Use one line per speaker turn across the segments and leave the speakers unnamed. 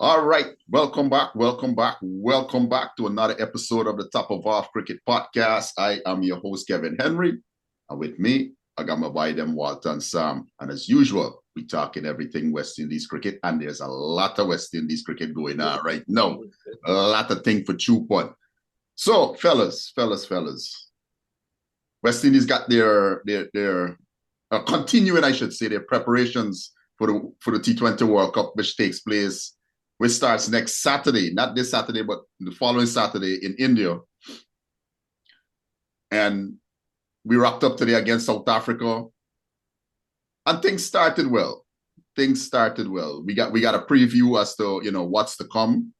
All right, welcome back to another episode of the Top of Off Cricket Podcast. I am your host, Kevin Henry, and with me, I got my boy, them Walter and Sam. And as usual, we talking everything West Indies cricket, and there's a lot of West Indies cricket going on right now. A lot of things for chew on. So, fellas, West Indies got their continuing, I should say, their preparations for the T20 World Cup, which starts next Saturday, not this Saturday, but the following Saturday in India. And we wrapped up today against South Africa. And things started well. We got a preview as to, what's to come.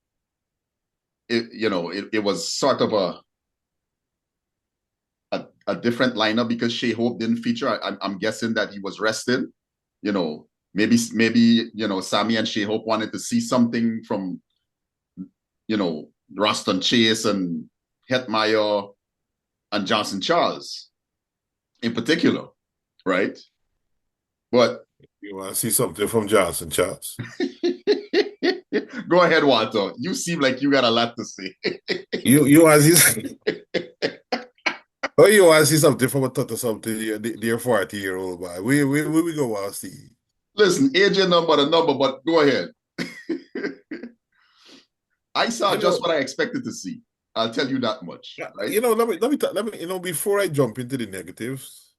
It was sort of a different lineup because Shea Hope didn't feature. I'm guessing that he was rested. Maybe Sammy and Shea Hope wanted to see something from, Roston Chase and Hetmeyer and Johnson Charles in particular, right? But
you want to see something from Johnson Charles?
Go ahead, Walter. You seem like you got a lot to say.
you want to see? Oh, you want to see something from a tot or something? Dear 40-year-old boy. We go want to see.
Listen, age and number, but go ahead. I saw just what I expected to see. I'll tell you that much. Right?
Let me. Before I jump into the negatives,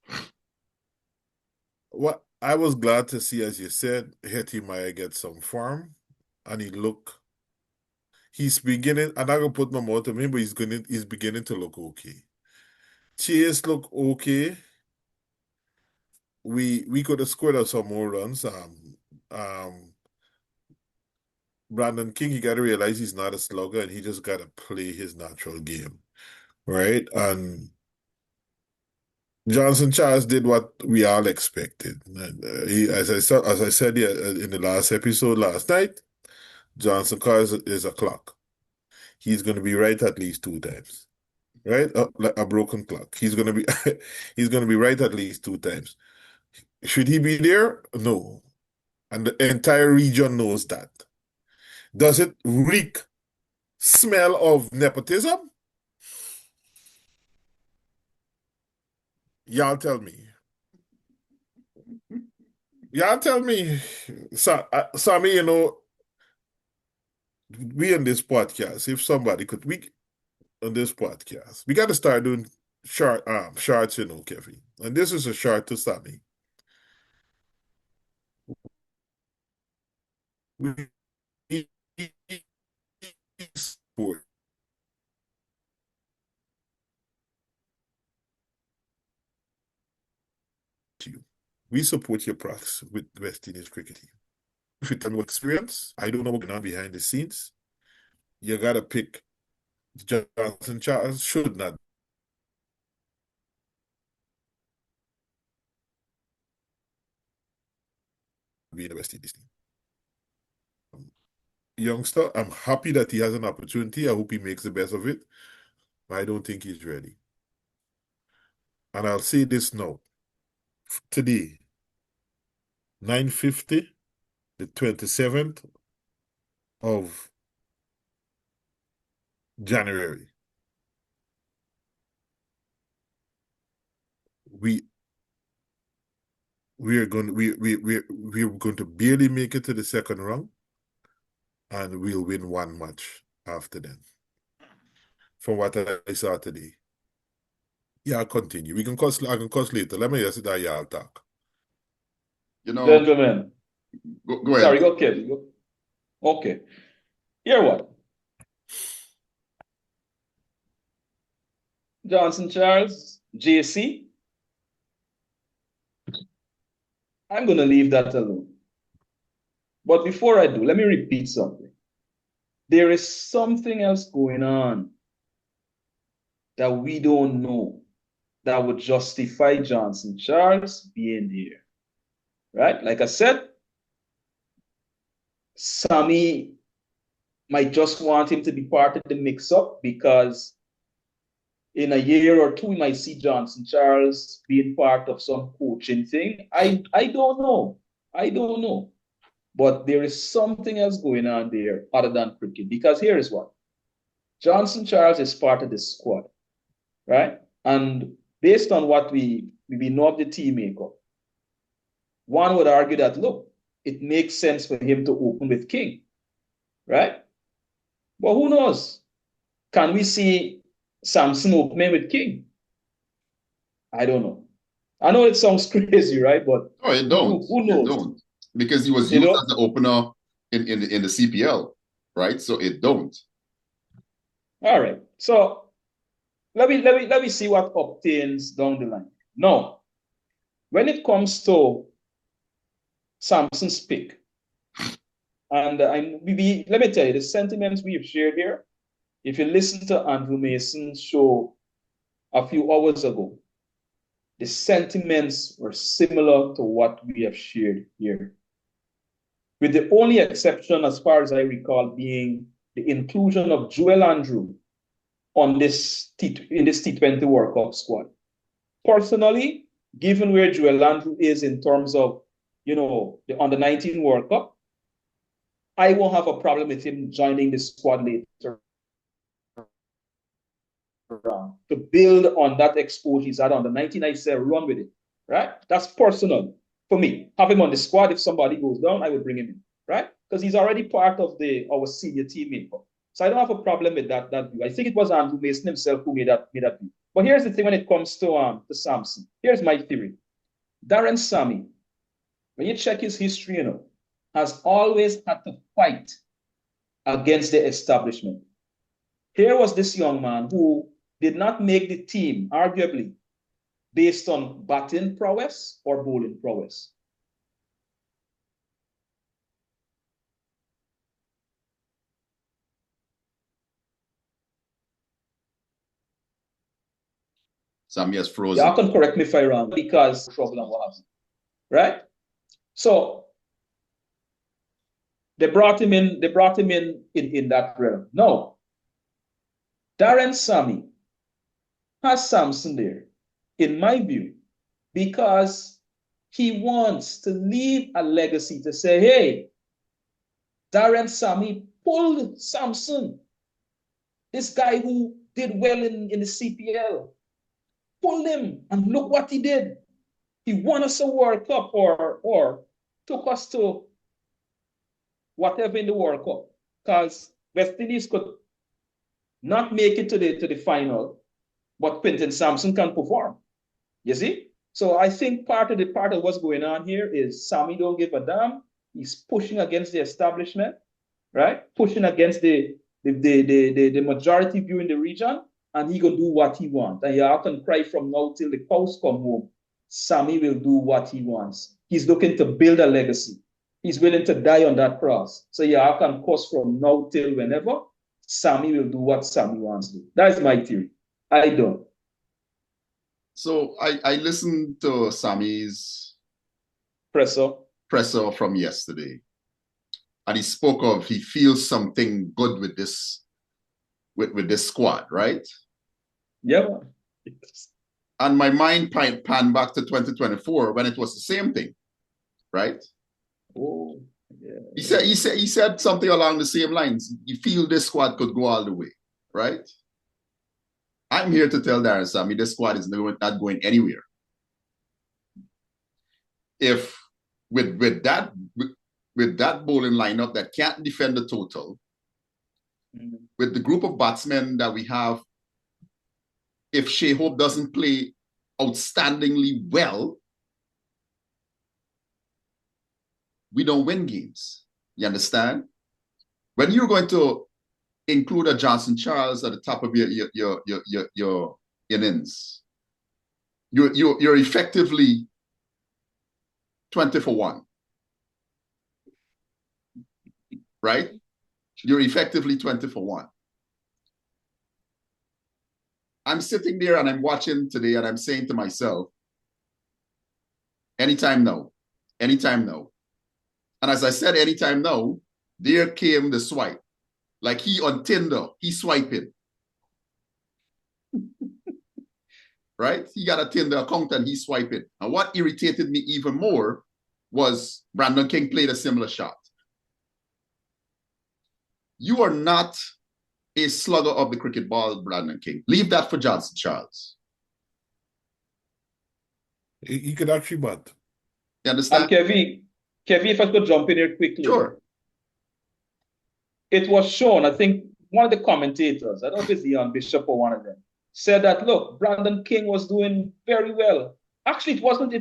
what I was glad to see, as you said, Hetty Meyer get some form, and he's beginning. I'm not gonna put my mouth on him, but he's beginning to look okay. Chase look okay. We could have scored us some more runs. Brandon King, you got to realize he's not a slugger, and he just got to play his natural game, right? And Johnson Charles did what we all expected. As I said in the last episode last night, Johnson Charles is a clock. He's going to be right at least 2 times, right? Like a broken clock. He's going to be he's going to be right at least 2 times. Should he be there? No, and the entire region knows that. Does it smell of nepotism? Y'all tell me. Sammy, we in this podcast, if somebody could, on this podcast, we got to start doing shorts, Kevin. And this is a short to Sammy. We support you. We support your practice with West Indies cricket team. If you tell me what experience, I don't know what's going on behind the scenes. You gotta pick Johnson Charles should not be in the West Indies team. Youngster, I'm happy that he has an opportunity. I hope he makes the best of it. I don't think he's ready. And I'll say this now. Today, 9:50, the 27th of January. We're going to barely make it to the second round, and we'll win one match after then. From what I saw today. Yeah, I'll continue. I can cuss later. Let me just sit down, y'all talk.
Gentlemen.
Go ahead.
Sorry, okay. Okay. Hear what? Johnson Charles, JC. I'm going to leave that alone. But before I do, let me repeat something. There is something else going on that we don't know that would justify Johnson Charles being here. Right? Like I said, Sammy might just want him to be part of the mix-up because in a year or two, we might see Johnson Charles being part of some coaching thing. I don't know. But there is something else going on there other than cricket. Because here is what. Johnson Charles is part of this squad, right? And based on what we know of the team makeup, one would argue that, look, it makes sense for him to open with King, right? But who knows? Can we see Samson opening with King? I don't know. I know it sounds crazy, right? But
oh, it don't.
Who knows?
It don't. Because he was used as the opener in the CPL, right? So it don't.
All right. So let me see what obtains down the line. Now, when it comes to Samson's pick, and let me tell you the sentiments we have shared here. If you listen to Andrew Mason's show a few hours ago, the sentiments were similar to what we have shared here. With the only exception, as far as I recall, being the inclusion of Joel Andrew in this T20 World Cup squad. Personally, given where Joel Andrew is in terms of, the Under-19 World Cup, I won't have a problem with him joining the squad later to build on that exposure he's had on the 19. I say run with it, right? That's personal for me. Have him on the squad. If somebody goes down, I would bring him in, right? Because he's already part of our senior teammate. So I don't have a problem with that view. I think it was Andrew Mason himself who made that view. But here's the thing when it comes to Samson. Here's my theory. Darren Sammy, when you check his history, has always had to fight against the establishment. Here was this young man who did not make the team, arguably, based on batting prowess or bowling prowess.
Sammy has frozen.
Y'all can correct me if I'm wrong because trouble and what have you, right? So they brought him in that realm. No. Darren Sammy has Samson there, in my view, because he wants to leave a legacy to say, hey, Darren Sammy pulled Samson, this guy who did well in the CPL, pulled him, and look what he did. He won us a World Cup or took us to whatever in the World Cup, because West Indies could not make it to the final, but Quinton Sampson can perform. You see? So I think part of what's going on here is Sammy don't give a damn. He's pushing against the establishment, right? Pushing against the majority view in the region, and he gonna do what he wants. And y'all can cry from now till the cows come home. Sammy will do what he wants. He's looking to build a legacy. He's willing to die on that cross. So y'all can curse from now till whenever. Sammy will do what Sammy wants to do. That is my theory. I don't.
So I listened to Sammy's presser from yesterday. And he spoke of he feels something good with this squad, right?
Yeah.
And my mind panned back to 2024 when it was the same thing, right?
Oh, yeah.
He said something along the same lines. You feel this squad could go all the way, right? I'm here to tell Darren Sammy this squad is not going anywhere. If with that bowling lineup that can't defend the total, with the group of batsmen that we have, if Shea Hope doesn't play outstandingly well, we don't win games. You understand? When you're going to include a Johnson Charles at the top of your innings, you're effectively 20 for 1. Right? You're effectively 20 for 1. I'm sitting there and I'm watching today and I'm saying to myself, anytime now. And as I said, anytime now, there came the swipe. Like he on Tinder, he swiping. Right? He got a Tinder account and he's swiping. And what irritated me even more was Brandon King played a similar shot. You are not a slugger of the cricket ball, Brandon King. Leave that for Johnson Charles.
He could actually bunt.
You understand?
And Kevin, if I could jump in here quickly.
Sure.
It was shown, I think one of the commentators, I don't know if it's Ian Bishop or one of them, said that, look, Brandon King was doing very well. Actually, it wasn't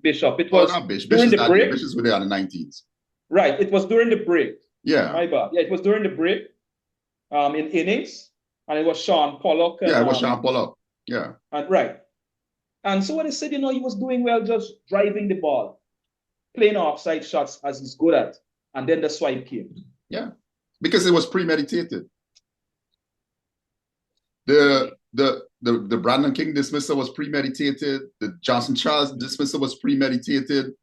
Bishop. It was
not Bish.
during the break.
Bishop's were there in the 19s.
Right. It was during the break.
Yeah.
My bad. Yeah, it was during the break in innings. And it was Sean Pollock. And,
yeah, it was Sean Pollock. Yeah.
And right. And so when they said, he was doing well just driving the ball, playing offside shots as he's good at. And then the swipe came.
Yeah. Because it was premeditated. The Brandon King dismissal was premeditated. The Johnson Charles dismissal was premeditated.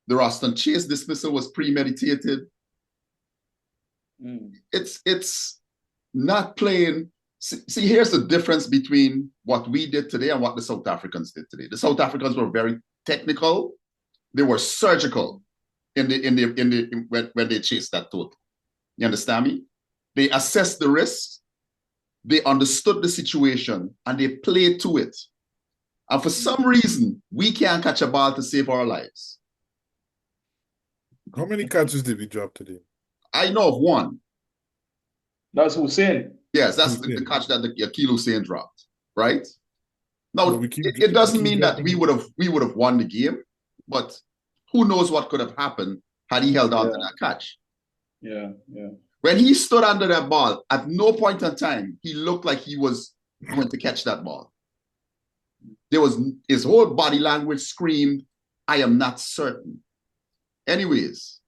The Roston Chase dismissal was premeditated. It's not playing. See, here's the difference between what we did today and what the South Africans did today. The South Africans were very technical. They were surgical when they chased that total. You understand me? They assessed the risks, they understood the situation, and they played to it. And for some reason, we can't catch a ball to save our lives.
How many catches did we drop today?
I know of one.
That's Hussein.
Yes, that's the catch that Akil Hussein dropped, right? Now, it doesn't mean that we would have won the game, but who knows what could have happened had he held on to that catch.
Yeah.
When he stood under that ball, at no point in time, he looked like he was going to catch that ball. His whole body language screamed, I am not certain. Anyways,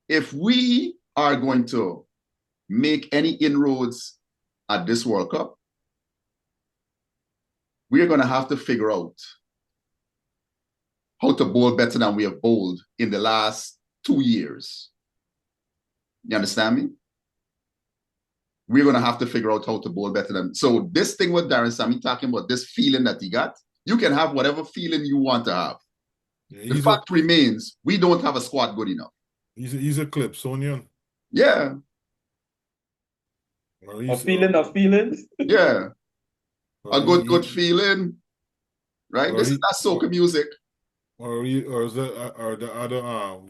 if we are going to make any inroads at this World Cup, we are going to have to figure out how to bowl better than we have bowled in the last 2 years. You understand me? We're going to have to figure out how to bowl better than. So this thing with Darren Sammy talking about this feeling that he got, you can have whatever feeling you want to have. Yeah, the fact remains, we don't have a squad good enough.
He's a clip, Sonia.
Yeah.
A feeling.
Yeah. A good feeling. Right? This is not soca music.
Or the other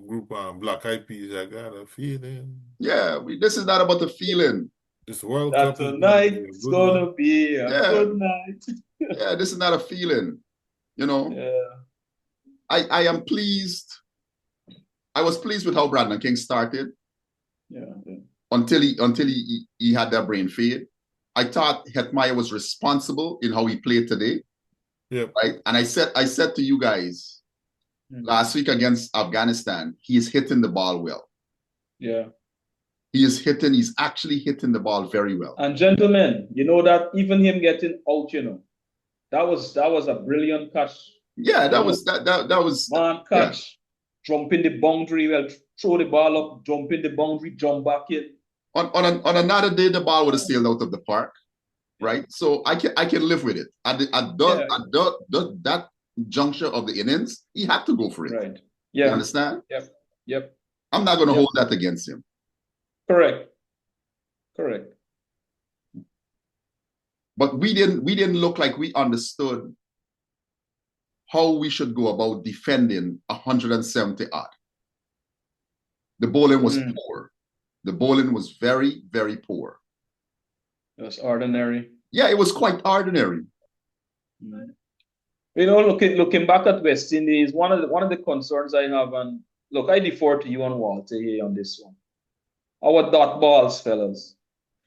group, Black Eyed Peas, I got a feeling.
Yeah, this is not about the feeling.
This World
Cup tonight it's gonna be a good night.
Yeah, this is not a feeling.
Yeah.
I am pleased. I was pleased with how Brandon King started.
Yeah.
Until he had that brain fade. I thought Hetmeyer was responsible in how he played today.
Yeah.
Right. And I said to you guys last week against Afghanistan, he is hitting the ball well.
Yeah.
He's actually hitting the ball very well.
And gentlemen, you know that even him getting out, that was a brilliant catch.
Yeah, that was
man catch. Yeah. Jump in the boundary, well, throw the ball up, jump in the boundary, jump back in.
On another day, the ball would have sailed out of the park. Right. So I can live with it. At that juncture of the innings, he had to go for it.
Right. Yeah.
You understand?
Yep.
I'm not going to hold that against him.
Correct.
But we didn't look like we understood how we should go about defending 170 odd. The bowling was poor. The bowling was very, very poor.
It was ordinary.
Yeah, it was quite ordinary.
Looking back at West Indies, one of the concerns I have, and look, I defer to you and Walter here on this one. Our dot balls, fellas.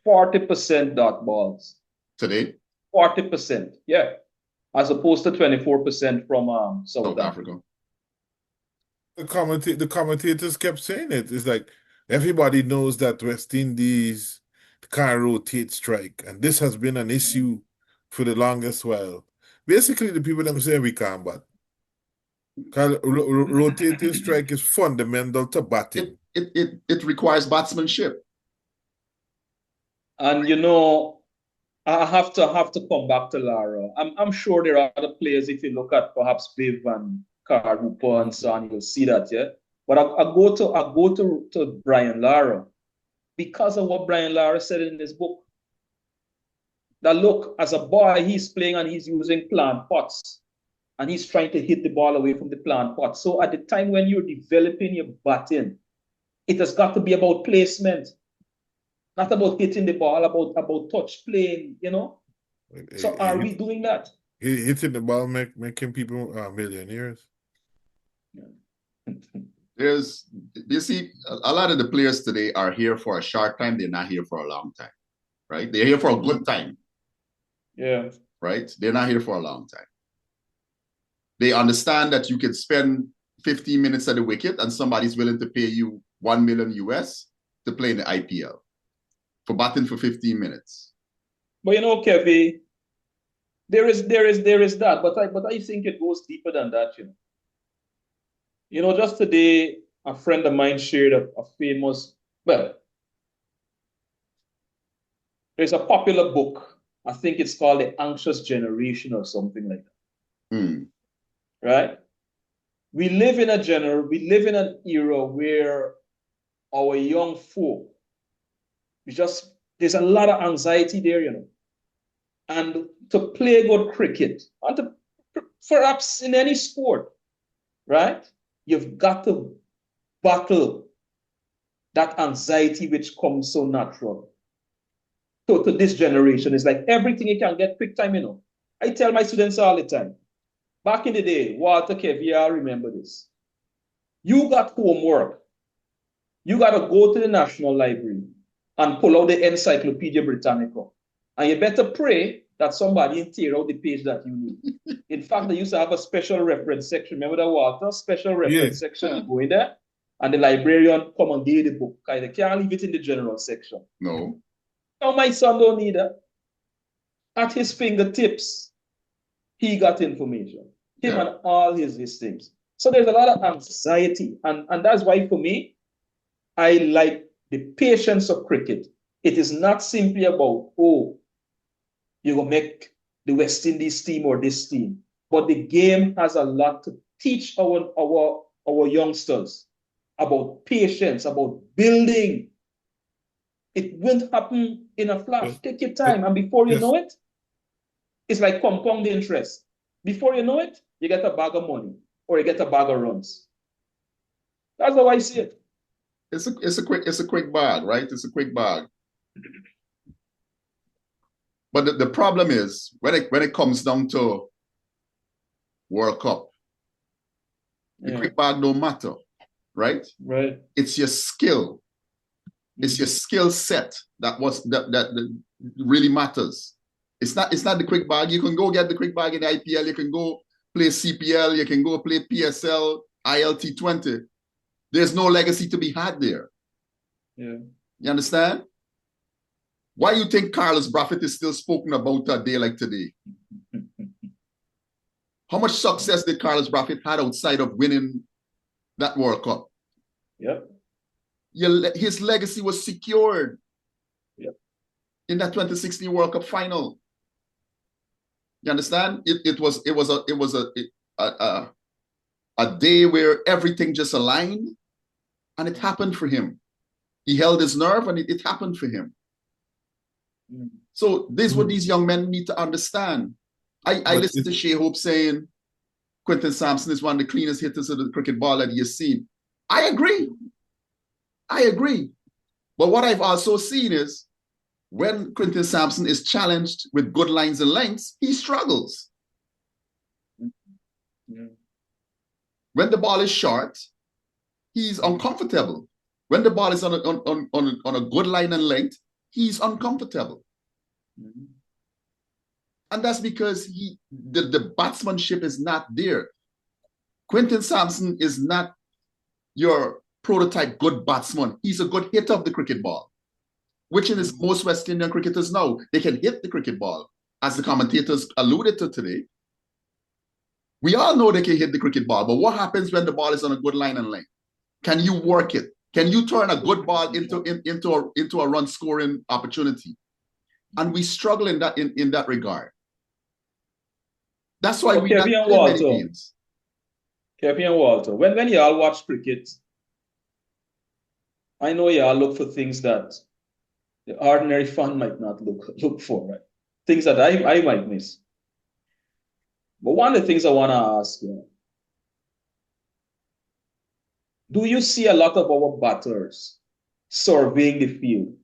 40% dot balls.
Today?
40%, yeah. As opposed to 24% from South Africa.
The commentators kept saying it. It's like everybody knows that West Indies can't rotate strike, and this has been an issue for the longest while. Basically, the people them say we can't bat. Rotating strike is fundamental to batting.
It requires batsmanship.
And I have to come back to Lara. I'm sure there are other players. If you look at perhaps Viv and Carl Hooper and so on, you'll see that, yeah. But I go to Brian Lara. because of what Brian Lara said in his book. That look, as a boy, he's playing and he's using plant pots and he's trying to hit the ball away from the plant pot. So at the time when you're developing your batting, it has got to be about placement, not about hitting the ball, about touch playing, you know. So are we doing that?
Hitting the ball making people millionaires.
You see, a lot of the players today are here for a short time. They're not here for a long time, right? They're here for a good time.
Yeah.
Right? They're not here for a long time. They understand that you can spend 15 minutes at the wicket and somebody's willing to pay you 1 million US to play in the IPL for batting for 15 minutes.
But you know, Kevin, there is that, but I think it goes deeper than that, you know. You know, just today, a friend of mine shared a famous, well, there's a popular book. I think it's called The Anxious Generation or something like that.
Mm.
Right? We live in an era where our young folk, there's a lot of anxiety there, you know. And to play good cricket, and to, perhaps in any sport, right? You've got to battle that anxiety which comes so natural. So to this generation, it's like everything you can get quick time, you know. I tell my students all the time, back in the day, Walter Kevier, remember this. You got homework. You got to go to the National Library and pull out the Encyclopedia Britannica. And you better pray that somebody tear out the page that you need. In fact, they used to have a special reference section. Remember that, Walter? Special reference section. You go in there, and the librarian come and give you the book. They can't leave it in the general section.
No.
Now my son don't need that. At his fingertips, he got information. Him and all his things. So there's a lot of anxiety. And that's why, for me, I like the patience of cricket. It is not simply about, oh, you're going to make the West Indies team or this team. But the game has a lot to teach our youngsters about patience, about building. It won't happen in a flash. Take your time. And before you know it, it's like compound interest. Before you know it, you get a bag of money or you get a bag of runs. That's how I see it.
It's a quick bag, right? It's a quick bag. But the problem is when it comes down to World Cup, the quick bag don't matter, right?
Right.
It's your skill. It's your skill set that really matters. It's not the quick bag. You can go get the quick bag in the IPL. You can go play CPL. You can go play PSL, ILT20. There's no legacy to be had there.
Yeah.
You understand? Why you think Carlos Brathwaite is still spoken about a day like today? How much success did Carlos Brathwaite had outside of winning that World Cup?
Yep.
His legacy was secured.
Yep.
In that 2016 World Cup final. You understand? It was a day where everything just aligned, and it happened for him. He held his nerve, and it happened for him. So this is what these young men need to understand. I listened to Shea Hope saying Quinton Sampson is one of the cleanest hitters of the cricket ball that he has seen. I agree. But what I've also seen is when Quinton Sampson is challenged with good lines and lengths, he struggles. Yeah. When the ball is short, he's uncomfortable. When the ball is on a good line and length, he's uncomfortable. Mm-hmm. And that's because the batsmanship is not there. Quinton Sampson is not your prototype good batsman. He's a good hitter of the cricket ball, which is most West Indian cricketers now. They can hit the cricket ball, as the commentators alluded to today. We all know they can hit the cricket ball, but what happens when the ball is on a good line and length? Can you work it? Can you turn a good ball into a run scoring opportunity? And we struggle in that regard. That's why we don't play many games.
Kevin and Walter, when you all watch cricket, I know you all look for things that the ordinary fan might not look for, right? Things that I might miss. But one of the things I want to ask you, do you see a lot of our batters surveying the field?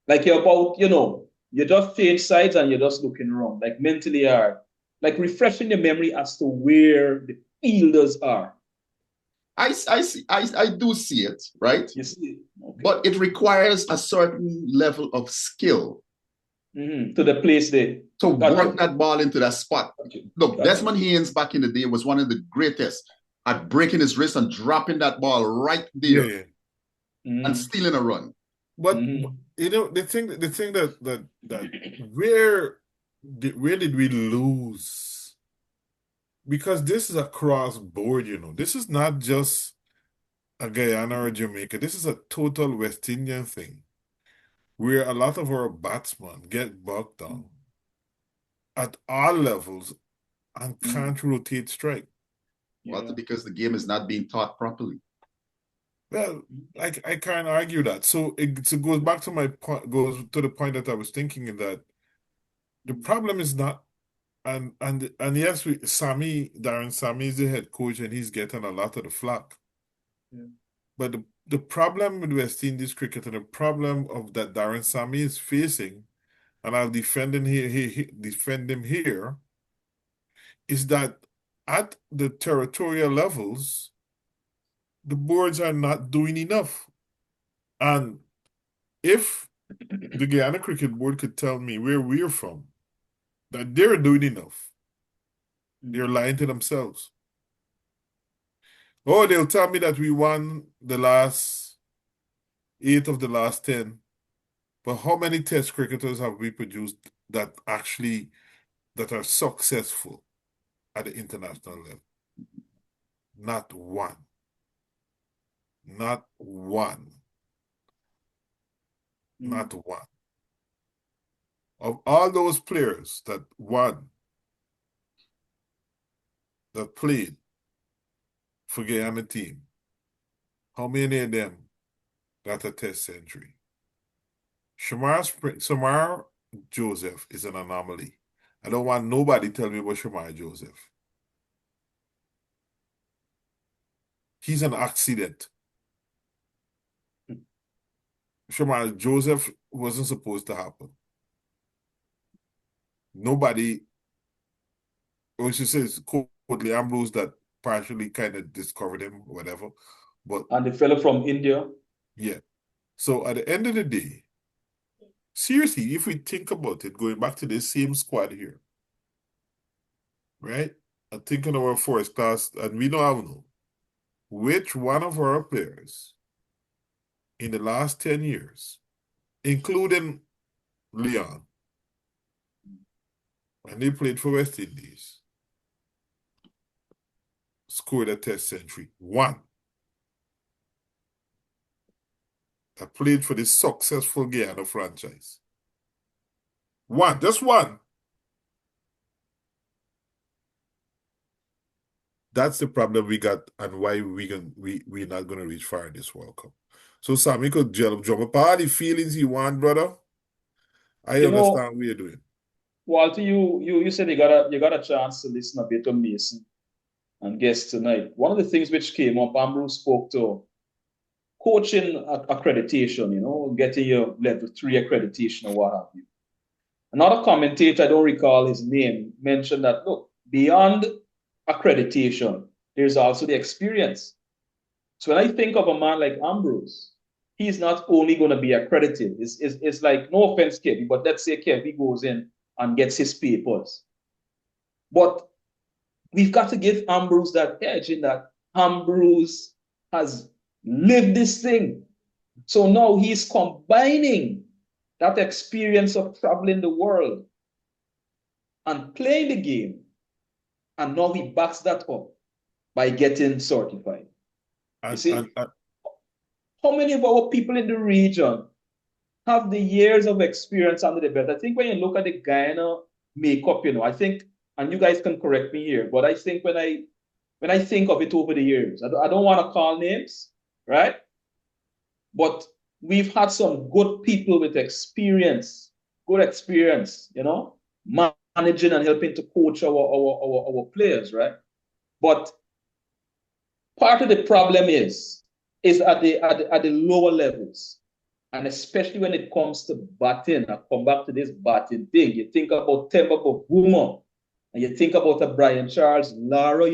Like you're about, you just change sides and you're just looking around, like mentally hard, like refreshing your memory as to where the fielders are.
I do see it, right?
You see, okay.
But it requires a certain level of skill
to the place they
to work that ball into that spot. Look,
Got
Desmond Haynes back in the day was one of the greatest at breaking his wrist and dropping that ball right there and stealing a run.
But the thing that where did we lose? Because this is across board, This is not just a Guyana or Jamaica. This is a total West Indian thing, where a lot of our batsmen get bogged down at all levels and can't rotate strike.
Well, because the game is not being taught properly.
Well, I can't argue that. So it goes back to my point, goes to the point that I was thinking in that the problem is not, and yes, Darren Sammy is the head coach and he's getting a lot of the flack. But the problem with West Indies cricket and the problem of that Darren Sammy is facing, and I'll defend him here, is that at the territorial levels, the boards are not doing enough. And if the Guyana Cricket Board could tell me where we're from, that they're doing enough, they're lying to themselves. Oh, they'll tell me that we won the last 8 of the last 10. But how many test cricketers have we produced that are successful at the international level? Not one. Not one. Not one. Of all those players that played for Guyana team, how many of them got a test century? Shamar Joseph is an anomaly. I don't want nobody tell me about Shamar Joseph. He's an accident. Shamar Joseph wasn't supposed to happen. Nobody, or she says, Courtney Ambrose that partially kind of discovered him, or whatever.
And the fellow from India.
Yeah. So at the end of the day, seriously, if we think about it, going back to this same squad here, right? I'm thinking of our first class, and we don't know which one of our players in the last 10 years, including Leon, when they played for West Indies, scored a test century. One. That played for the successful Guyana franchise. One, just one. That's the problem we got and why we're not going to reach far in this World Cup. So, Sam, you could jump up all the feelings you want, brother. I understand what you're doing.
Walter, you said you got a chance to listen a bit to Mason and guests tonight. One of the things which came up, Ambrose spoke to coaching accreditation, getting your level 3 accreditation or what have you. Another commentator, I don't recall his name, mentioned that, look, beyond accreditation, there's also the experience. So when I think of a man like Ambrose, he's not only going to be accredited. It's like, no offense, Kevin, but let's say Kevin goes in and gets his papers. But we've got to give Ambrose that edge in that Ambrose has lived this thing. So now he's combining that experience of traveling the world and playing the game. And now he backs that up by getting certified. You see, how many of our people in the region have the years of experience under the belt? I think when you look at the Guyana makeup, I think, and you guys can correct me here, but I think when I think of it over the years, I don't want to call names, right? But we've had some good people with experience, good experience, managing and helping to coach our players, right? But part of the problem is at the lower levels. And especially when it comes to batting, I come back to this batting thing. You think about Temba Bavuma, and you think about a Brian Charles Lara,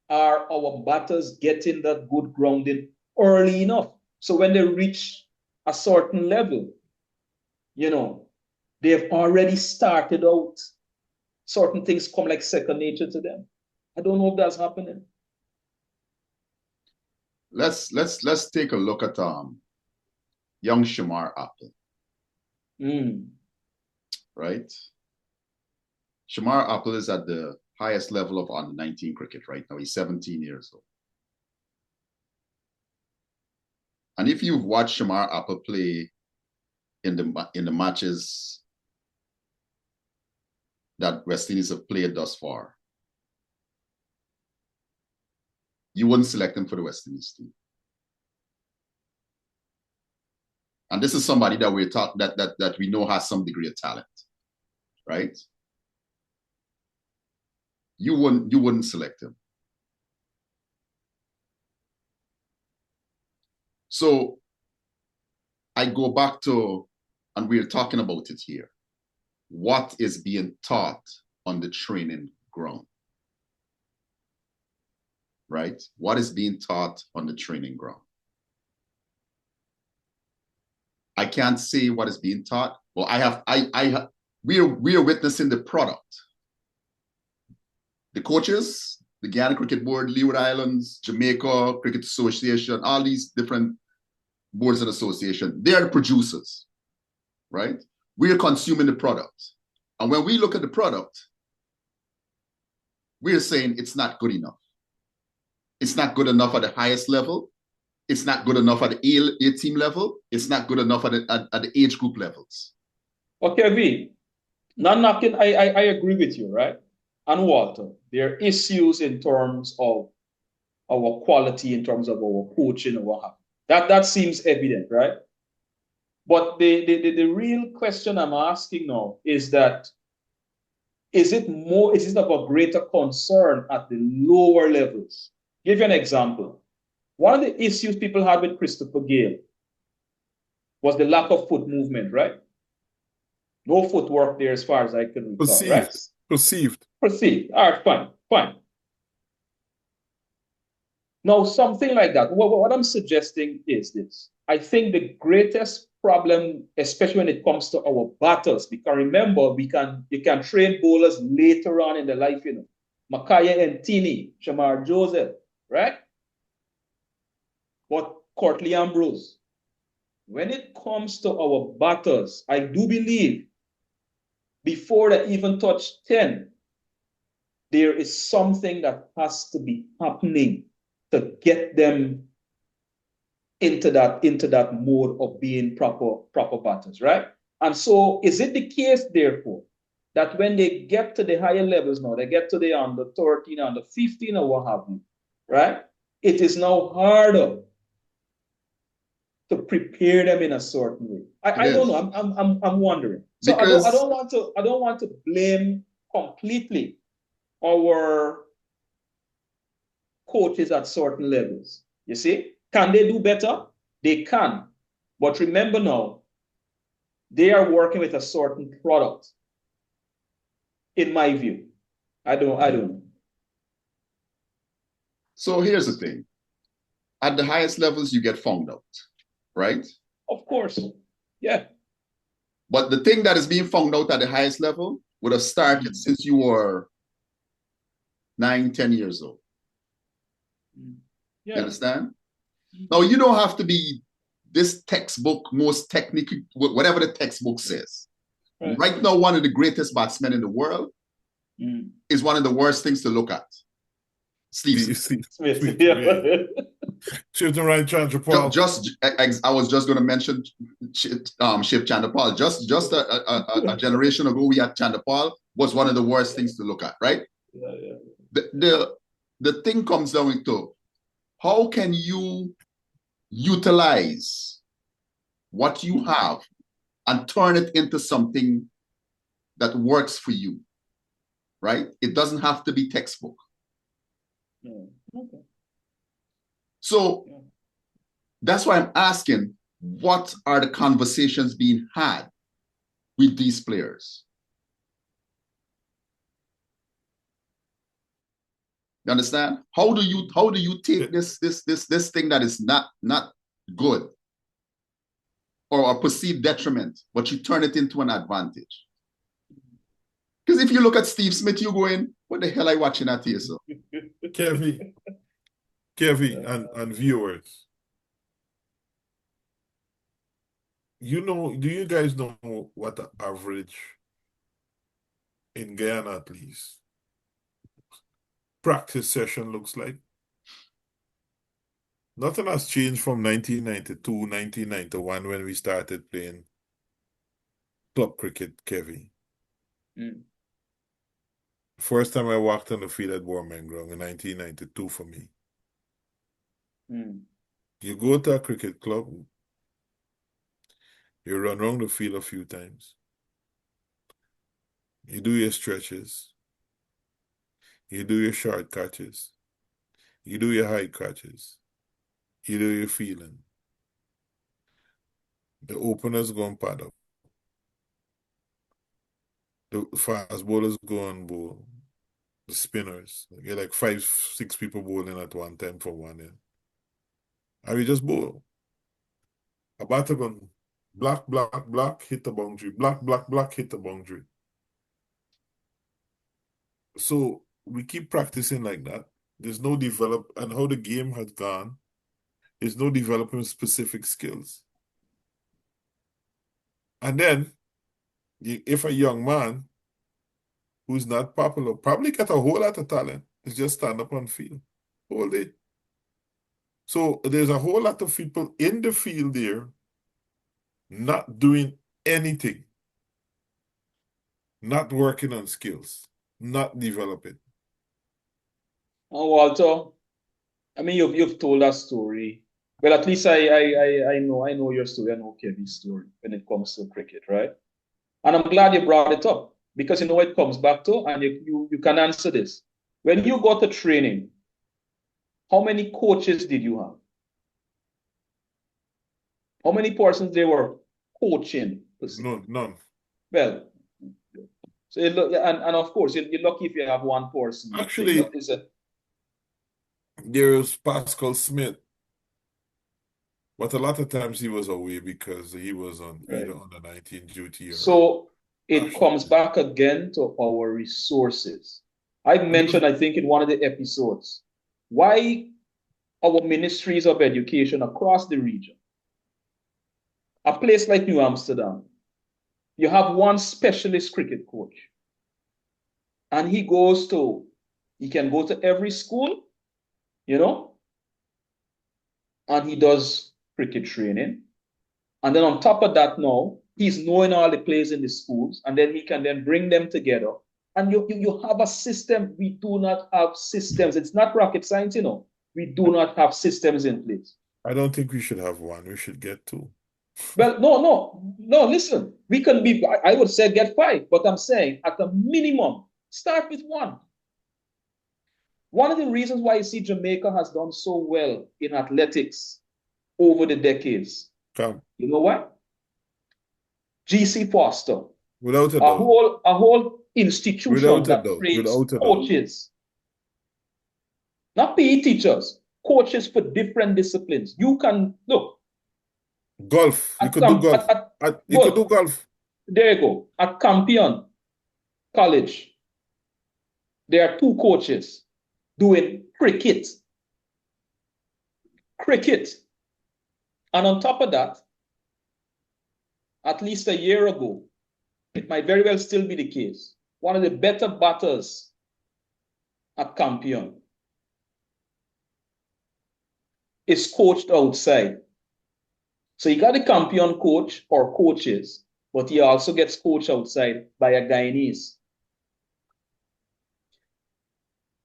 are our batters getting that good grounding early enough? So when they reach a certain level, they've already started out. Certain things come like second nature to them. I don't know if that's happening.
Let's take a look at young Shamar Apple. Right? Shamar Apple is at the highest level of under 19 cricket right now. He's 17 years old. And if you've watched Shamar Apple play in the matches that West Indies have played thus far, you wouldn't select him for the West Indies team. And this is somebody that we talk that we know has some degree of talent, right? You wouldn't select him. So I go back to, and we're talking about it here, what is being taught on the training ground, right? What is being taught on the training ground? I can't say what is being taught. Well, we are witnessing the product. The coaches, the Guyana Cricket Board, Leeward Islands, Jamaica Cricket Association, all these different boards and associations, they are the producers, right? We are consuming the product. And when we look at the product, we are saying it's not good enough. It's not good enough at the highest level. It's not good enough at the A team level. It's not good enough at the age group levels.
Okay, V. Not knocking, I agree with you, right? And Walter, there are issues in terms of our quality, in terms of our coaching and what have. That seems evident, right? But the real question I'm asking now is that is it of a greater concern at the lower levels? Give you an example. One of the issues people had with Christopher Gale was the lack of foot movement, right? No footwork there as far as I can recall, right?
Perceived.
All right, fine. Now, something like that. What I'm suggesting is this. I think the greatest problem, especially when it comes to our batters, because remember, you can train bowlers later on in their life, Makaya Ntini, Shamar Joseph, right? But Courtly Ambrose. When it comes to our batters, I do believe before they even touch 10, there is something that has to be happening to get them into that mode of being proper batters, right? And so is it the case, therefore, that when they get to the higher levels now, they get to the under 13, under 15, or what have you, right? It is now harder to prepare them in a certain way. I don't know. I'm wondering. So because I don't want to blame completely our coaches at certain levels. You see, can they do better? They can, but remember now, they are working with a certain product. In my view, I don't know.
So here's the thing: at the highest levels, you get found out, right?
Of course, yeah.
But the thing that is being found out at the highest level would have started since you were 9, 10 years old. Yeah. You understand? Now, you don't have to be this textbook, most technical, whatever the textbook says. Right now, one of the greatest batsmen in the world is one of the worst things to look at. Steve Smith.
Yeah. Shifting right, Chandrapal.
I was just going to mention Shiv Chandrapal. Just a generation ago, we had Chandrapal was one of the worst things to look at, right?
Yeah.
The thing comes down to how can you utilize what you have and turn it into something that works for you, right? It doesn't have to be textbook.
Yeah. Okay.
So that's why I'm asking, what are the conversations being had with these players? You understand? How do you take this thing that is not good or a perceived detriment, but you turn it into an advantage? Because if you look at Steve Smith, you go in, what the hell are you watching at here, sir?
Kevin, and viewers, do you guys know what the average in Guyana at least practice session looks like? Nothing has changed from 1992, 1991 when we started playing club cricket, Kevin. First time I walked on the field at Borman Ground in 1992 for me. You go to a cricket club, you run around the field a few times. You do your stretches. You do your short catches. You do your high catches. You do your feeling. The openers go on pad up. The fast bowlers go on bowl. The spinners. You get like 5, 6 people bowling at one time for one end. And we just bowl. A batter gun, black, black, black, hit the boundary. Black, black, black, hit the boundary. So we keep practicing like that. There's no and how the game has gone, there's no developing specific skills. And then, if a young man who's not popular, probably get a whole lot of talent, is just stand up on field all day. So there's a whole lot of people in the field there not doing anything, not working on skills, not developing.
Oh, Walter, I mean, you've told that story. Well, at least I know your story. I know Kevin's story when it comes to cricket, right? And I'm glad you brought it up because you know what it comes back to, and you can answer this. When you got to training, how many coaches did you have? How many persons they were coaching?
None.
Well, so and of course you're lucky if you have one person.
Actually, there's Pascal Smith, but a lot of times he was away because he was on either on the 19 duty or.
So it comes back again to our resources. I mentioned, I think, in one of the episodes, why our ministries of education across the region, a place like New Amsterdam, you have one specialist cricket coach, and he can go to every school, and he does cricket training. And then on top of that now, he's knowing all the players in the schools, and then he can then bring them together. And you have a system. We do not have systems. It's not rocket science, We do not have systems in place.
I don't think we should have one. We should get 2.
Well, no, listen. We can be, I would say get 5, but I'm saying at a minimum, start with 1. One of the reasons why you see Jamaica has done so well in athletics over the decades, you know what? G.C. Foster.
Without a doubt.
A whole institution that trains coaches. Not PE teachers, coaches for different disciplines. You can, look.
Golf. You could do golf. You could do golf.
There you go. At Campion College, there are 2 coaches doing cricket. And on top of that, at least a year ago, it might very well still be the case, one of the better batters at Campion is coached outside. So you got a Campion coach or coaches, but he also gets coached outside by a Guyanese.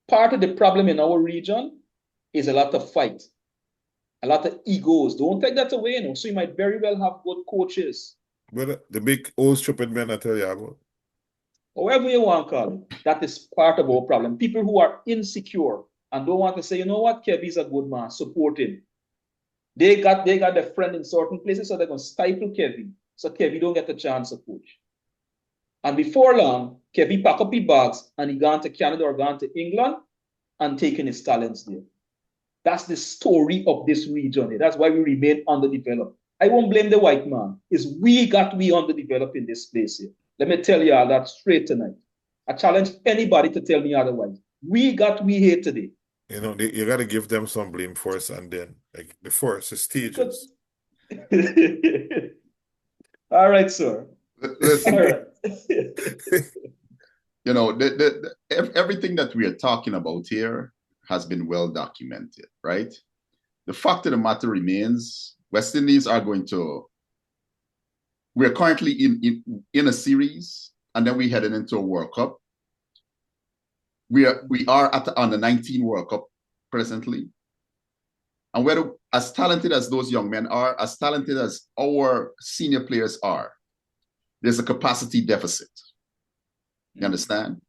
Part of the problem in our region is a lot of fight. A lot of egos. Don't take that away, you know. So you might very well have good coaches.
But the big old stupid men I tell you about.
However you want to call it, that is part of our problem. People who are insecure and don't want to say, you know what, Kevy's a good man, support him. They got their friend in certain places, so they're going to stifle Kevy. So Kevy don't get the chance to coach. And before long, Kevy pack up his bags and he gone to Canada or gone to England and taking his talents there. That's the story of this region. That's why we remain underdeveloped. I won't blame the white man. It's we underdeveloped in this place here. Let me tell you all that straight tonight. I challenge anybody to tell me otherwise. We here today.
You know, you got to give them some blame first, and then like the first is stages.
All right, sir.
Listen,
All right.
you know, everything that we are talking about here has been well documented, right? The fact of the matter remains, West Indies are going to, we're currently in a series, and then we're heading into a World Cup. We are at the under 19 World Cup presently. And whether as talented as those young men are, as talented as our senior players are, there's a capacity deficit. You understand?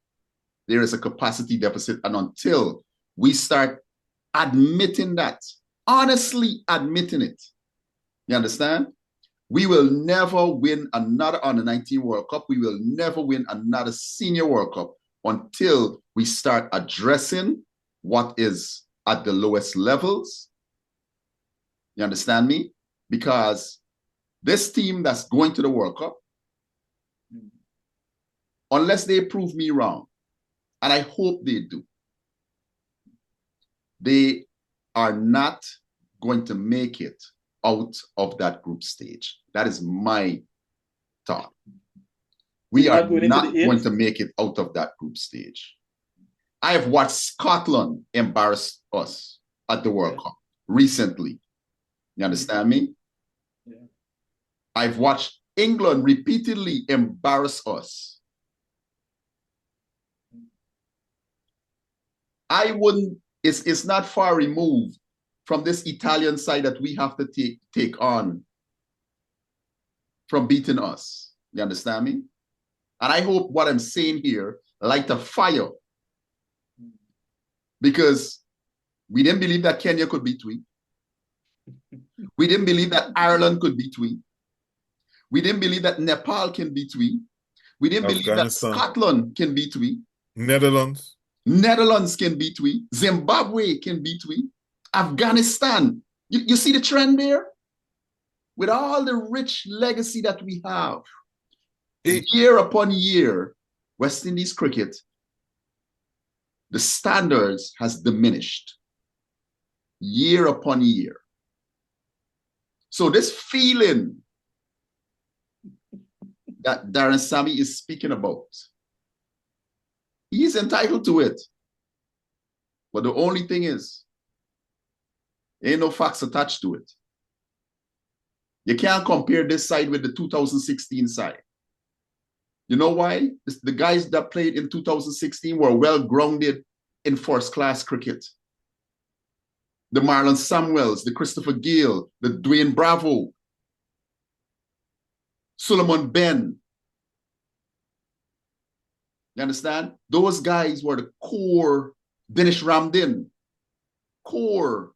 There is a capacity deficit. And until we start admitting that, honestly admitting it, you understand? We will never win another under 19 World Cup. We will never win another senior World Cup until we start addressing what is at the lowest levels. You understand me? Because this team that's going to the World Cup, unless they prove me wrong, and I hope they do, they are not going to make it out of that group stage. That is my thought. We are not going to make it out of that group stage. I have watched Scotland embarrass us at the World Cup recently. You understand me? Yeah. I've watched England repeatedly embarrass us. It's not far removed from this Italian side that we have to take on from beating us. You understand me? And I hope what I'm saying here light a fire, because we didn't believe that Kenya could beat we. We didn't believe that Ireland could beat we. We didn't believe that Nepal can beat we. We didn't believe that Scotland can beat we.
Netherlands
can beat we. Zimbabwe can beat we. Afghanistan. You see the trend there? With all the rich legacy that we have, year upon year, West Indies cricket, the standards has diminished year upon year. So this feeling that Darren Sammy is speaking about, he's entitled to it. But the only thing is, ain't no facts attached to it. You can't compare this side with the 2016 side. You know why? The guys that played in 2016 were well grounded in first-class cricket. The Marlon Samuels, the Christopher Gale, the Dwayne Bravo, Solomon Ben. You understand? Those guys were the core, Dinesh Ramdin, core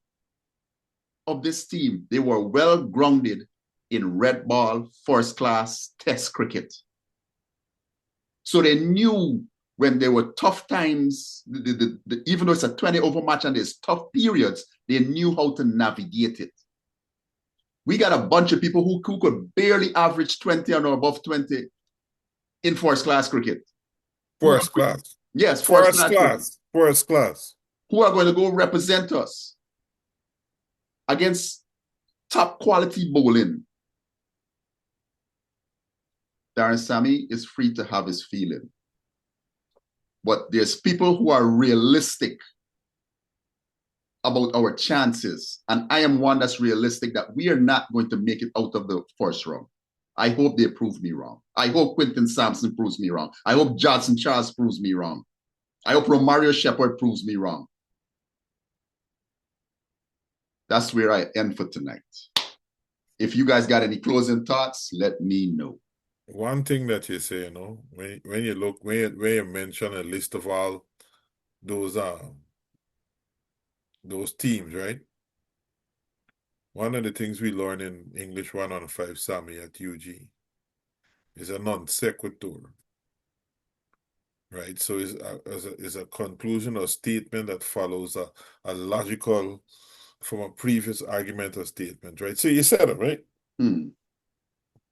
of this team. They were well grounded in red ball, first-class test cricket. So they knew when there were tough times, even though it's a 20-over match and there's tough periods, they knew how to navigate it. We got a bunch of people who could barely average 20 or above 20 in first-class cricket.
First class.
Yes,
first class. First class.
Who are going to go represent us against top quality bowling. Darren Sammy is free to have his feeling. But there's people who are realistic about our chances. And I am one that's realistic that we are not going to make it out of the first round. I hope they prove me wrong. I hope Quinton Sampson proves me wrong. I hope Johnson Charles proves me wrong. I hope Romario Shepherd proves me wrong. that's where I end for tonight. If you guys got any closing thoughts, let me know.
One thing that you say, when you mention a list of all those teams, right? One of the things we learn in English 105 Sammy at UG is a non sequitur, right? So it's a conclusion or statement that follows a logical from a previous argument or statement, right? So you said it, right?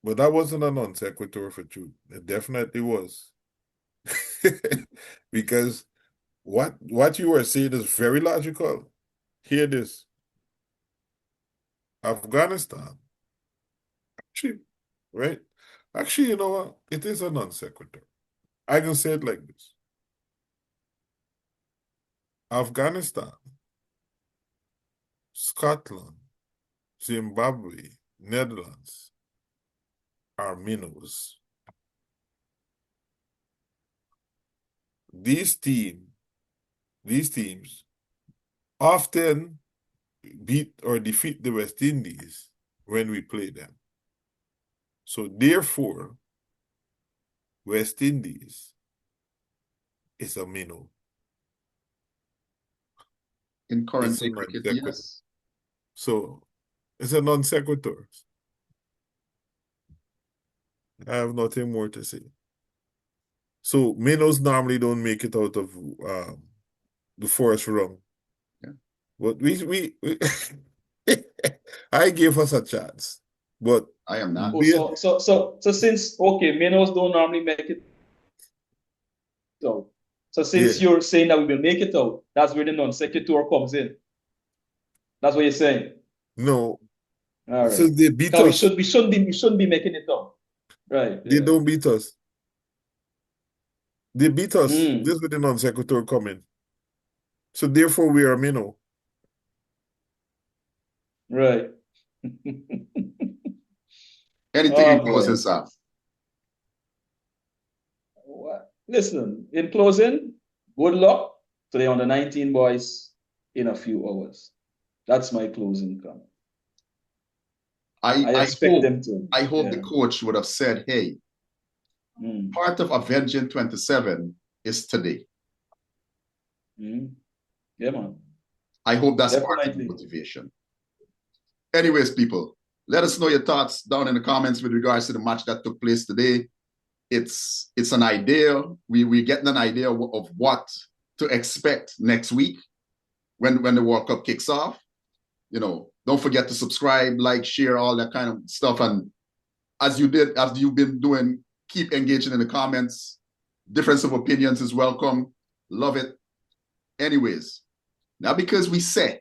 But that wasn't a non sequitur for truth. It definitely was. Because what you were saying is very logical. Hear this. Afghanistan. Actually, right? Actually, you know what? It is a non sequitur. I can say it like this. Afghanistan, Scotland, Zimbabwe, Netherlands are minnows. These teams often beat or defeat the West Indies when we play them. So therefore, West Indies is a minnow.
In current day cricket, yes.
So it's a non sequitur. I have nothing more to say. So minnows normally don't make it out of the first round.
Yeah.
But we I gave us a chance. But
I am not.
So since minnows don't normally make it out. So since you're saying that we will make it out, that's where the non sequitur comes in. That's what you're saying.
No.
All right.
So they beat us.
We shouldn't be making it out. Right.
They don't beat us. They beat us.
Mm.
This is where the non sequitur come in. So therefore we are a minnow.
Right.
Anything in closing, Sam?
Listen, in closing, good luck to the under 19 boys in a few hours. That's my closing comment. I expect them to.
I hope the coach would have said, hey, part of Avenging 27 is today.
Yeah, man.
I hope that's part of the motivation. Anyways, people, let us know your thoughts down in the comments with regards to the match that took place today. It's an idea. We're getting an idea of what to expect next week when the World Cup kicks off. Don't forget to subscribe, like, share, all that kind of stuff. And as you've been doing, keep engaging in the comments. Difference of opinions is welcome. Love it. Anyways, now because we say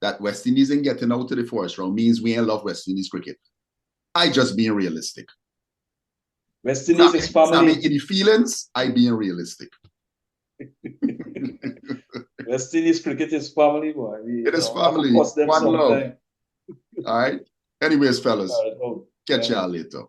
that West Indies ain't getting out to the first round means we ain't love West Indies cricket. I just being realistic.
West Indies is family.
Sammy, any feelings? I being realistic.
West Indies cricket is family, boy.
It is family. One love. All right. Anyways, fellas, catch y'all later.